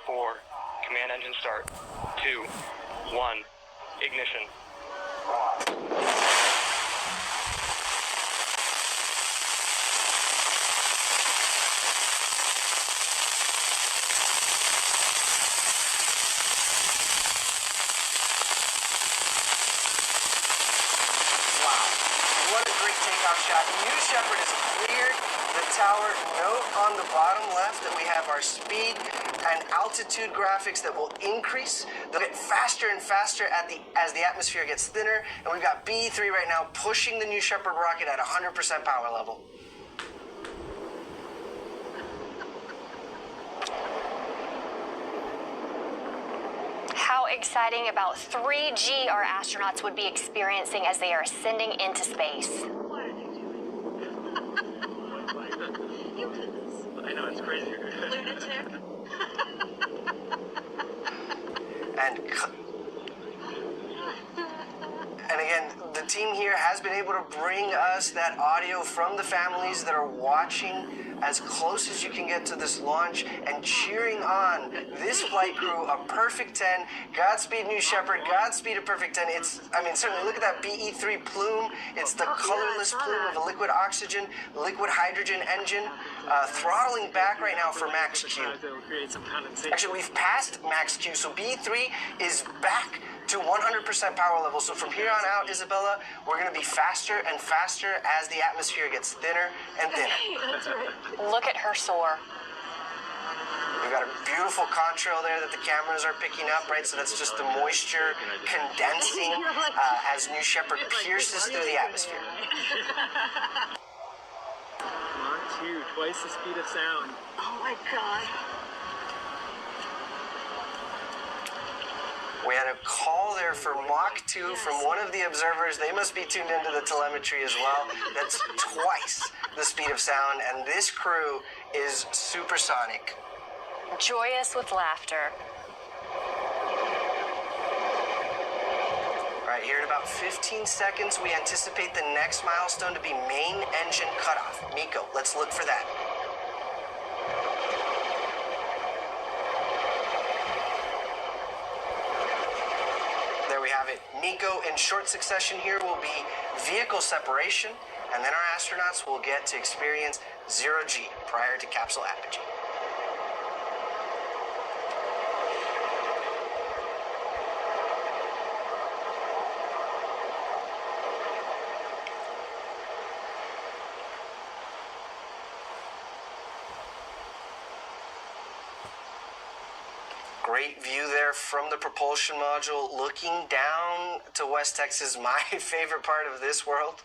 4, command engine start. 2, 1, ignition. Shot. New Shepard is cleared the tower. Note on the bottom left that we have our speed and altitude graphics that will increase. They'll get faster and faster as the atmosphere gets thinner. And we've got BE-3 right now pushing the New Shepard rocket at 100% power level. How exciting about 3G our astronauts would be experiencing as they are ascending into space. I know, it's crazy. Lunatic. And again, the team here has been able to bring us that audio from the families that are watching as close as you can get to this launch and cheering on this flight crew a perfect 10. Godspeed, New Shepard. Godspeed, a perfect 10. Certainly look at that BE-3 plume. It's the colorless plume of a liquid oxygen, liquid hydrogen engine, throttling back right now for max Q. Actually, we've passed max Q, so BE-3 is back to 100% power level. So from here on out, Isabella, we're going to be faster and faster as the atmosphere gets thinner and thinner. That's right. Look at her soar. We've got a beautiful contrail there that the cameras are picking up, right? So that's just the moisture condensing as New Shepard pierces through the atmosphere. Mach 2, twice the speed of sound. Oh my God. We had a call there for Mach 2 from one of the observers. They must be tuned into the telemetry as well. That's twice the speed of sound, and this crew is supersonic. Joyous with laughter. All right, here in about 15 seconds, we anticipate the next milestone to be main engine cutoff. Miko, let's look for that. We have it. Miko, in short succession here, will be vehicle separation, and then our astronauts will get to experience 0G prior to capsule apogee. Great view there from the propulsion module, looking down to West Texas, my favorite part of this world.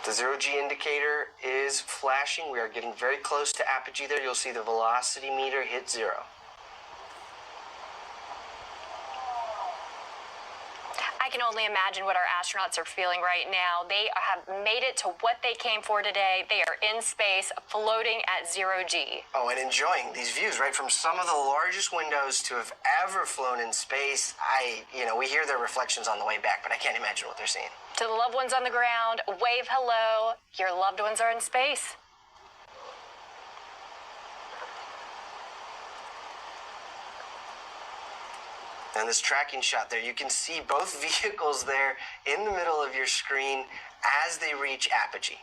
The 0G indicator is flashing. We are getting very close to apogee there. You'll see the velocity meter hit 0. I can only imagine what our astronauts are feeling right now. They have made it to what they came for today. They are in space, floating at 0G. Oh, and enjoying these views, right? From some of the largest windows to have ever flown in space. We hear their reflections on the way back, but I can't imagine what they're seeing. To the loved ones on the ground, wave hello. Your loved ones are in space. And this tracking shot there, you can see both vehicles there in the middle of your screen as they reach apogee.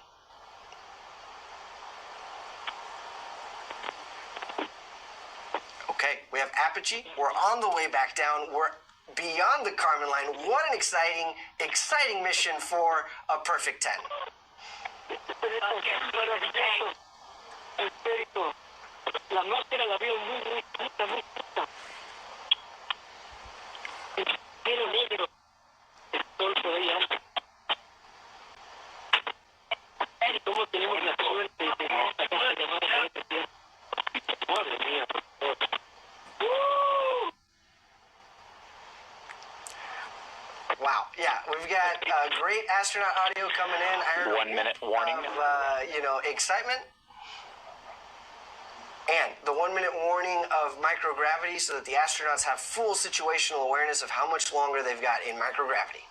Okay, we have apogee. We're on the way back down. We're beyond the Kármán line. What an exciting mission for a perfect 10. Wow, yeah, we've got great astronaut audio coming in. I heard 1 minute warning. of, excitement And the 1-minute warning of microgravity so that the astronauts have full situational awareness of how much longer they've got in microgravity.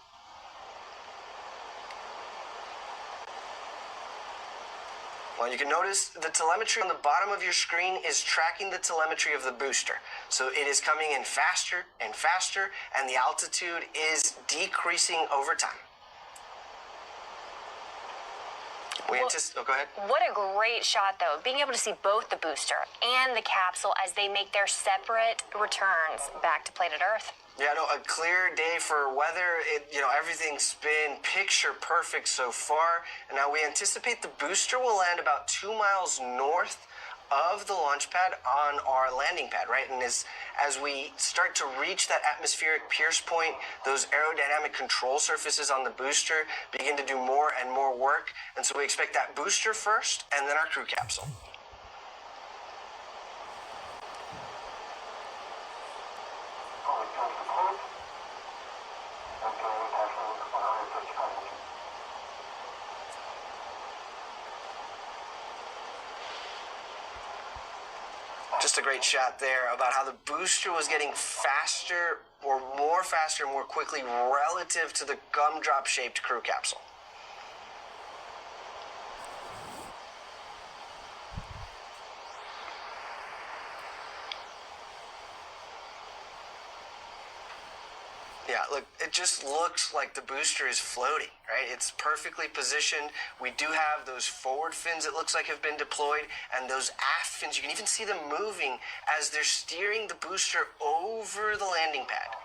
Well, you can notice the telemetry on the bottom of your screen is tracking the telemetry of the booster. So it is coming in faster and faster, and the altitude is decreasing over time. Go ahead. What a great shot, though, being able to see both the booster and the capsule as they make their separate returns back to planet Earth. Yeah, no, a clear day for weather. Everything's been picture perfect so far. And now we anticipate the booster will land about 2 miles north of the launch pad on our landing pad, right? And as we start to reach that atmospheric pierce point, those aerodynamic control surfaces on the booster begin to do more and more work. And so we expect that booster first and then our crew capsule. Just a great shot there about how the booster was getting faster, more quickly relative to the gumdrop-shaped crew capsule. Yeah, look, it just looks like the booster is floating, right? It's perfectly positioned. We do have those forward fins, it looks like, have been deployed, and those aft fins, you can even see them moving as they're steering the booster over the landing pad.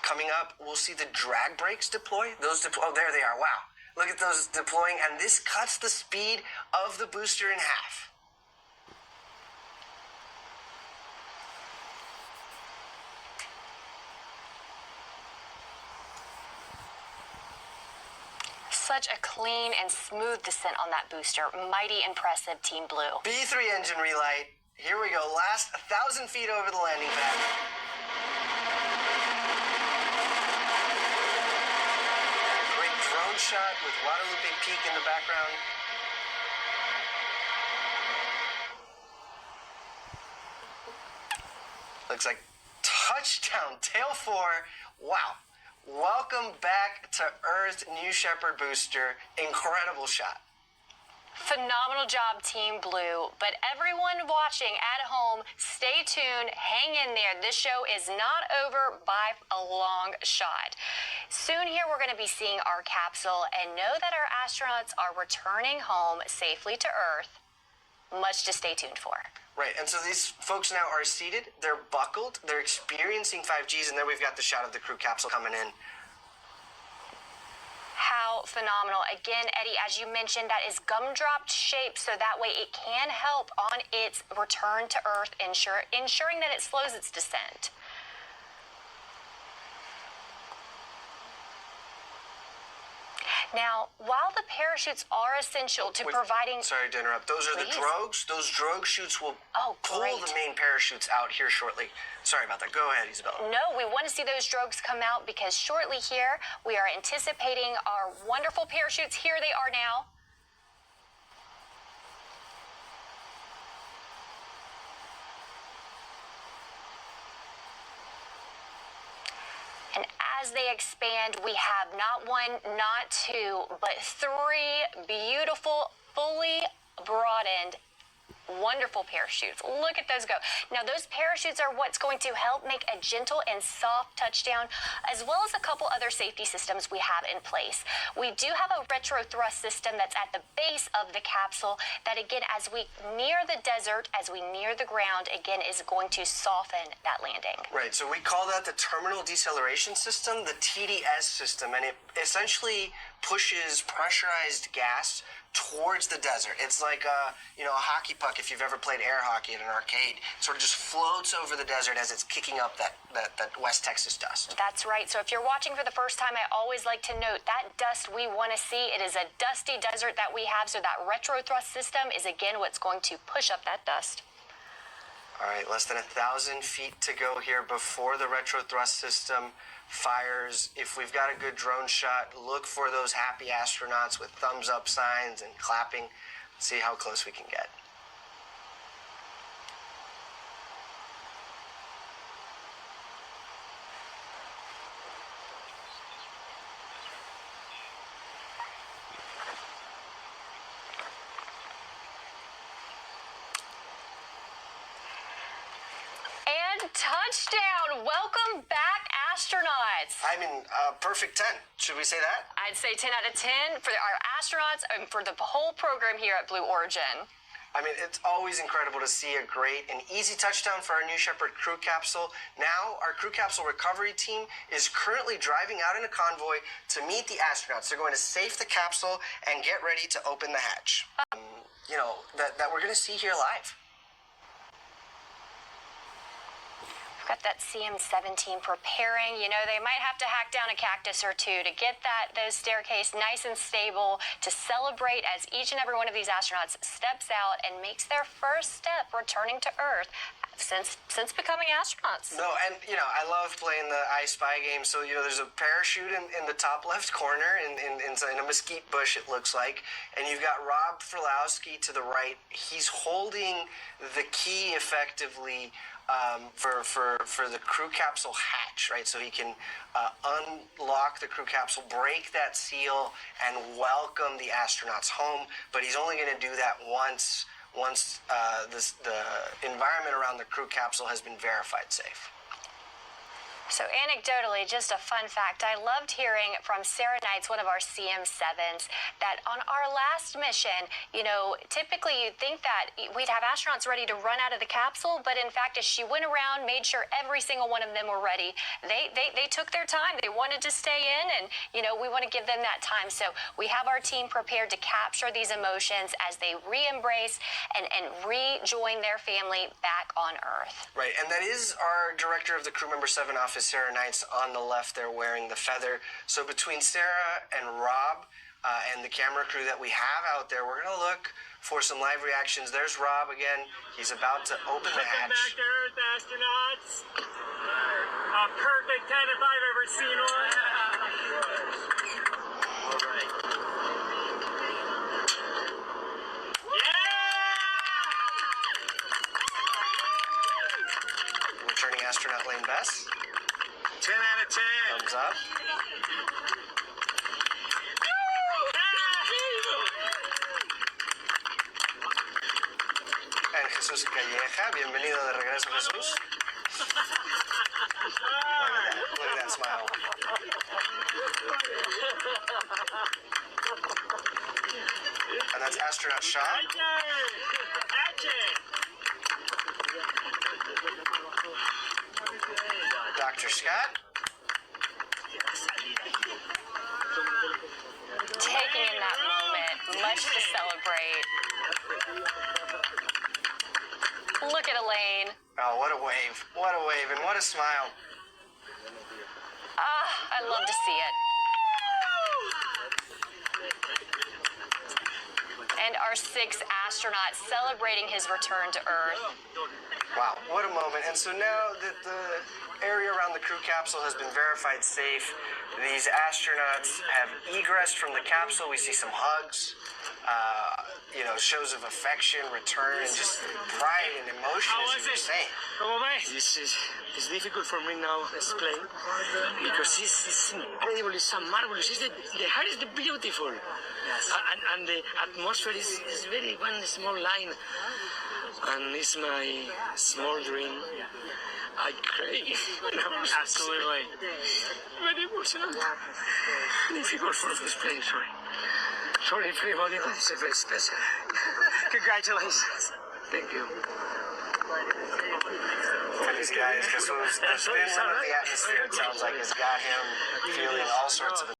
Coming up, we'll see the drag brakes deploy. Oh, there they are, wow. Look at those deploying, and this cuts the speed of the booster in half. Such a clean and smooth descent on that booster. Mighty impressive, Team Blue. B3 engine relight. Here we go. Last 1,000 feet over the landing pad. Great drone shot with Guadalupe Peak in the background. Looks like touchdown, tail 4. Wow. Welcome back to Earth, New Shepard booster. Incredible shot. Phenomenal job, Team Blue. But everyone watching at home, stay tuned, hang in there. This show is not over by a long shot. Soon here, we're going to be seeing our capsule and know that our astronauts are returning home safely to Earth. Much to stay tuned for. Right, and so these folks now are seated, they're buckled, they're experiencing 5Gs, and then we've got the shot of the crew capsule coming in. How phenomenal. Again, Eddie, as you mentioned, that is gumdrop shaped, so that way it can help on its return to Earth, ensuring that it slows its descent. Now, while the parachutes are essential to providing... Sorry to interrupt. Those are the drogues. Those drogue chutes will pull the main parachutes out here shortly. Sorry about that. Go ahead, Isabella. No, we want to see those drogues come out because shortly here, we are anticipating our wonderful parachutes. Here they are now. And as they expand, we have not one, not two, but 3 beautiful, fully broadened, wonderful parachutes. Look at those go. Now, those parachutes are what's going to help make a gentle and soft touchdown, as well as a couple other safety systems we have in place. We do have a retro thrust system that's at the base of the capsule that, again, as we near the desert, as we near the ground, again, is going to soften that landing. Right, so we call that the terminal deceleration system, the TDS system, and it essentially pushes pressurized gas towards the desert. It's like a hockey puck, if you've ever played air hockey at an arcade. It sort of just floats over the desert as it's kicking up that West Texas dust. That's right. So if you're watching for the first time, I always like to note that dust we want to see. It is a dusty desert that we have, so that retro thrust system is, again, what's going to push up that dust. All right, less than 1,000 feet to go here before the retro thrust system fires. If we've got a good drone shot, look for those happy astronauts with thumbs up signs and clapping. See how close we can get. Touchdown! Welcome back, astronauts. I mean, perfect 10. Should we say that? I'd say 10 out of 10 for our astronauts and for the whole program here at Blue Origin. I mean, it's always incredible to see a great and easy touchdown for our New Shepard crew capsule. Now, our crew capsule recovery team is currently driving out in a convoy to meet the astronauts. They're going to safe the capsule and get ready to open the hatch. That we're going to see here live. We've got that CM-17 preparing. You know, they might have to hack down a cactus or two to get those staircase nice and stable to celebrate as each and every one of these astronauts steps out and makes their first step returning to Earth since becoming astronauts. No, and, I love playing the I Spy game. So, there's a parachute in the top left corner in a mesquite bush, it looks like. And you've got Rob Frolowski to the right. He's holding the key effectively for the crew capsule hatch, right? So he can unlock the crew capsule, break that seal, and welcome the astronauts home. But he's only going to do that once the environment around the crew capsule has been verified safe. So anecdotally, just a fun fact, I loved hearing from Sarah Knights, one of our CM7s, that on our last mission, typically you'd think that we'd have astronauts ready to run out of the capsule, but in fact, as she went around, made sure every single one of them were ready, they took their time. They wanted to stay in, and, we want to give them that time. So we have our team prepared to capture these emotions as they re-embrace and rejoin their family back on Earth. Right, and that is our director of the Crew Member 7 office, Sarah Knights, on the left there wearing the feather. So between Sarah and Rob and the camera crew that we have out there, we're going to look for some live reactions. There's Rob again. He's about to open the hatch. Welcome back to Earth, astronauts. A perfect 10 if I've ever seen one. All right. Yeah! Returning astronaut Lane Bess. 10 out of 10. Thumbs up. And Jesús Calleja, bienvenido de regreso, Jesús. Look at that smile. And that's astronaut Shaw. Dr. Scott. Taking in that moment, much to celebrate. Look at Elaine. Oh, what a wave. What a wave, and what a smile. I love to see it. And our 6th astronaut celebrating his return to Earth. Wow, what a moment. And so now that the area around the crew capsule has been verified safe, these astronauts have egressed from the capsule. We see some hugs, shows of affection, return, and just pride and emotion, as you were saying. This is difficult for me now to explain because it's incredible, it's marvelous. The heart is beautiful, yes. and the atmosphere is very one small line, and it's my small dream. I cry. Absolutely. Very emotional. Difficult for me to explain. Sorry, everybody. It's very special. Congratulations. Thank you. For these guys, Jesús, the spin of the atmosphere, it sounds like, has got him feeling all sorts of